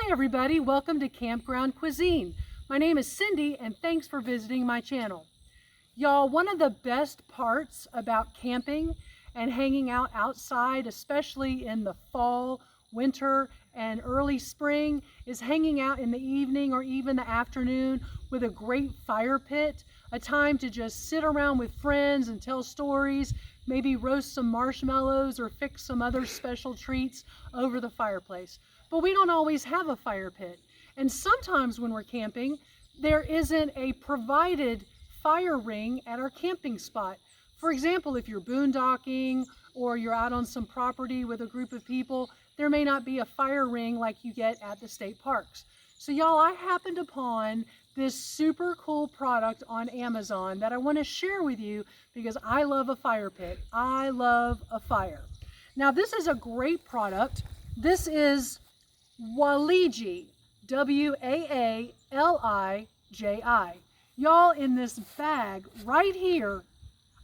Hi everybody, welcome to Campground Cuisine. My name is Cindy and thanks for visiting my channel. Y'all, one of the best parts about camping and hanging out outside, especially in the fall, winter, and early spring, is hanging out in the evening or even the afternoon with a great fire pit, a time to just sit around with friends and tell stories, maybe roast some marshmallows or fix some other special treats over the fireplace. But we don't always have a fire pit. And sometimes when we're camping, there isn't a provided fire ring at our camping spot. For example, if you're boondocking or you're out on some property with a group of people, there may not be a fire ring like you get at the state parks. So y'all, I happened upon this super cool product on Amazon that I want to share with you because I love a fire pit. I love a fire. Now this is a great product. This is Waaliji, W-A-A-L-I-J-I. Y'all, in this bag right here,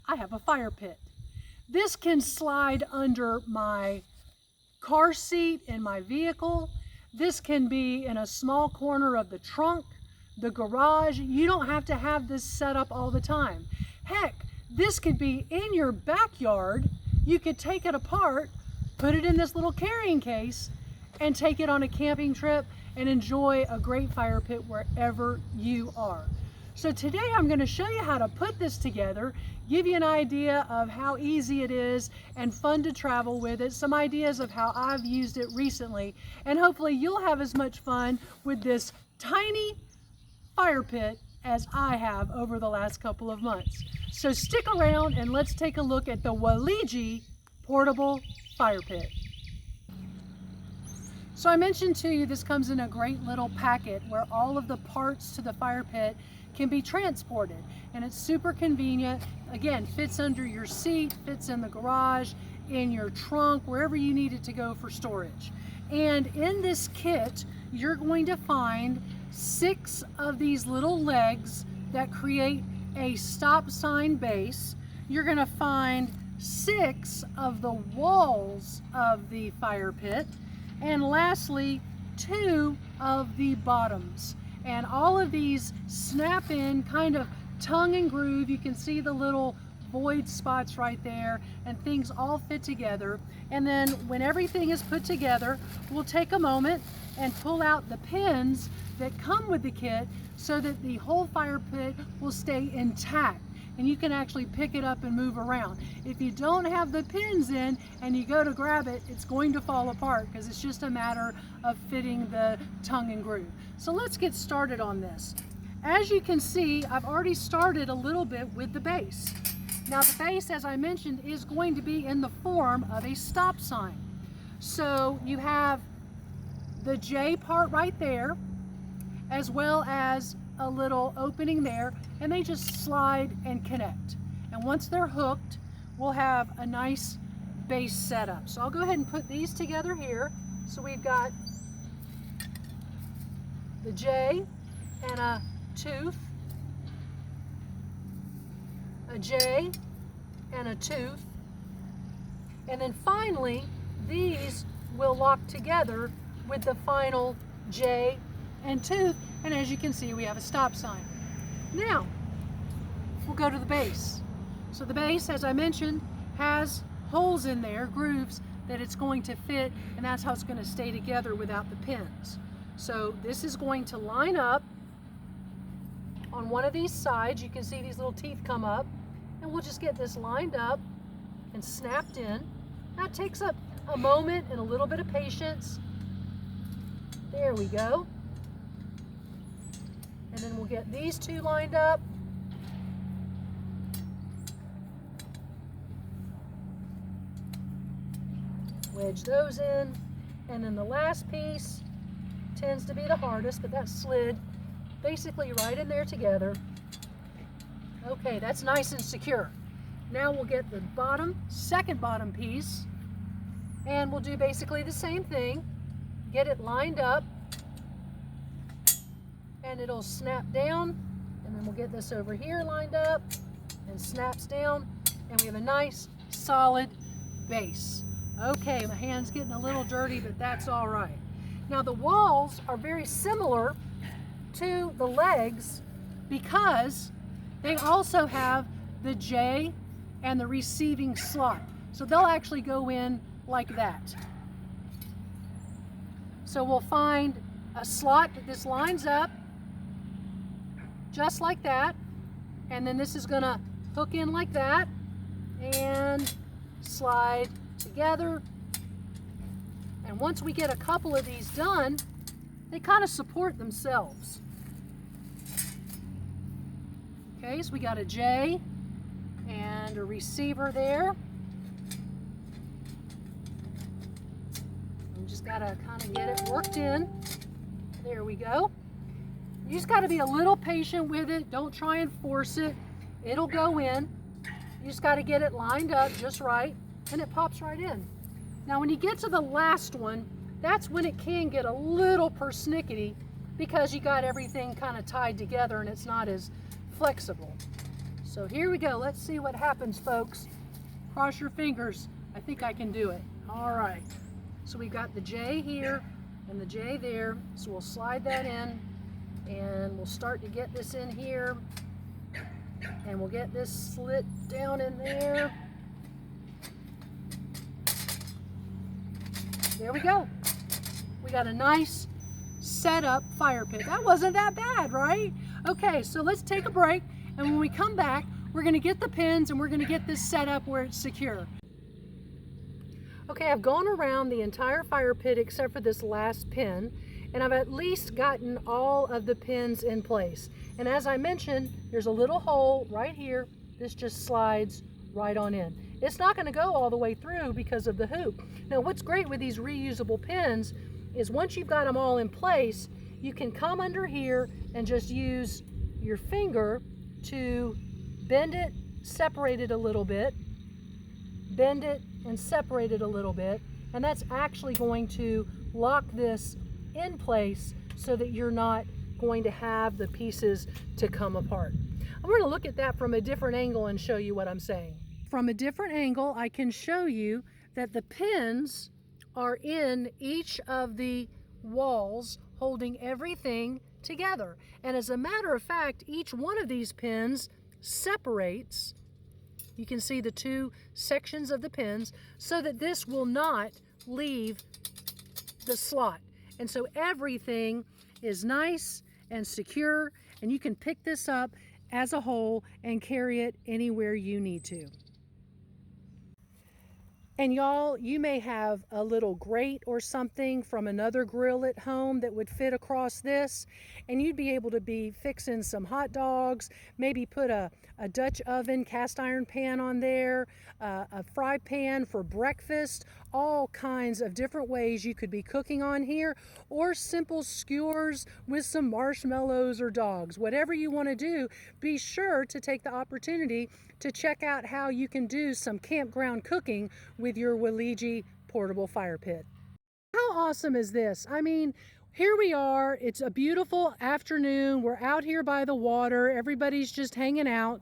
I have a fire pit. This can slide under my car seat in my vehicle. This can be in a small corner of the trunk, the garage. You don't have to have this set up all the time. Heck, this could be in your backyard. You could take it apart, put it in this little carrying case, and take it on a camping trip and enjoy a great fire pit wherever you are. So today I'm going to show you how to put this together, give you an idea of how easy it is and fun to travel with it, some ideas of how I've used it recently, and hopefully you'll have as much fun with this tiny fire pit as I have over the last couple of months. So stick around and let's take a look at the Waaliji portable fire pit. So I mentioned to you this comes in a great little packet where all of the parts to the fire pit can be transported, and it's super convenient. Again, fits under your seat, fits in the garage, in your trunk, wherever you need it to go for storage. And in this kit, you're going to find 6 of these little legs that create a stop sign base. You're going to find 6 of the walls of the fire pit, and lastly 2 of the bottoms. And all of these snap in kind of tongue and groove. You can see the little void spots right there, and things all fit together. And then when everything is put together, we'll take a moment and pull out the pins that come with the kit so that the whole fire pit will stay intact and you can actually pick it up and move around. If you don't have the pins in and you go to grab it, it's going to fall apart because it's just a matter of fitting the tongue and groove. So let's get started on this. As you can see, I've already started a little bit with the base. Now the base, as I mentioned, is going to be in the form of a stop sign. So you have the J part right there, as well as a little opening there, and they just slide and connect. And once they're hooked, we'll have a nice base setup. So I'll go ahead and put these together here. So we've got the J and a tooth, a J and a tooth, and then finally these will lock together with the final J and tooth, and as you can see we have a stop sign. Now we'll go to the base. So the base, as I mentioned, has holes in there, grooves that it's going to fit, and that's how it's going to stay together without the pins. So this is going to line up on one of these sides. You can see these little teeth come up, and we'll just get this lined up and snapped in. That takes up a moment and a little bit of patience. There we go. And then we'll get these 2 lined up. Wedge those in. And then the last piece tends to be the hardest, but that slid basically right in there together. Okay, that's nice and secure. Now we'll get the second bottom piece, and we'll do basically the same thing. Get it lined up, and it'll snap down, and then we'll get this over here lined up and snaps down, and we have a nice solid base. Okay, my hand's getting a little dirty, but that's all right. Now the walls are very similar to the legs because they also have the J and the receiving slot. So they'll actually go in like that. So we'll find a slot that this lines up just like that, and then this is gonna hook in like that and slide together. And once we get a couple of these done, they kind of support themselves. Okay, so we got a J and a receiver there. We just gotta kind of get it worked in. There we go. You just gotta be a little patient with it. Don't try and force it. It'll go in. You just gotta get it lined up just right, and it pops right in. Now when you get to the last one, that's when it can get a little persnickety because you got everything kind of tied together and it's not as flexible. So here we go. Let's see what happens, folks. Cross your fingers. I think I can do it. All right. So we've got the J here and the J there. So we'll slide that in and we'll start to get this in here. And we'll get this slit down in there. There we go. We got a nice set up fire pit. That wasn't that bad, right? Okay, so let's take a break, and when we come back, we're gonna get the pins and we're gonna get this set up where it's secure. Okay, I've gone around the entire fire pit except for this last pin, and I've at least gotten all of the pins in place. And as I mentioned, there's a little hole right here. This just slides right on in. It's not going to go all the way through because of the hoop. Now what's great with these reusable pins is once you've got them all in place, you can come under here and just use your finger to bend it, separate it a little bit, bend it and separate it a little bit, and that's actually going to lock this in place so that you're not going to have the pieces to come apart. I'm going to look at that from a different angle and show you what I'm saying. From a different angle, I can show you that the pins are in each of the walls holding everything together. And as a matter of fact, each one of these pins separates. You can see the two sections of the pins so that this will not leave the slot. And so everything is nice and secure, and you can pick this up as a whole and carry it anywhere you need to. And y'all, you may have a little grate or something from another grill at home that would fit across this, and you'd be able to be fixing some hot dogs, maybe put a Dutch oven cast iron pan on there, a fry pan for breakfast, all kinds of different ways you could be cooking on here, or simple skewers with some marshmallows or dogs. Whatever you want to do, be sure to take the opportunity to check out how you can do some campground cooking with your Waaliji portable fire pit. How awesome is this? I mean, here we are, it's a beautiful afternoon, we're out here by the water, everybody's just hanging out.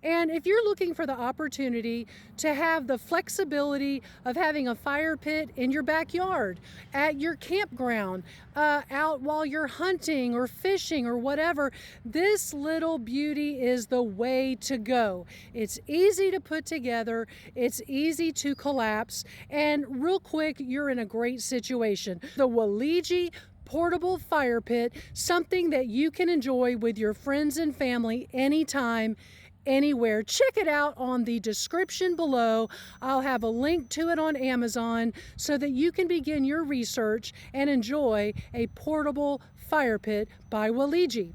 And if you're looking for the opportunity to have the flexibility of having a fire pit in your backyard, at your campground, out while you're hunting or fishing or whatever, this little beauty is the way to go. It's easy to put together, it's easy to collapse, and real quick, you're in a great situation. The Waaliji portable fire pit, something that you can enjoy with your friends and family anytime, anywhere. Check it out on the description below. I'll have a link to it on Amazon so that you can begin your research and enjoy a portable fire pit by Waaliji.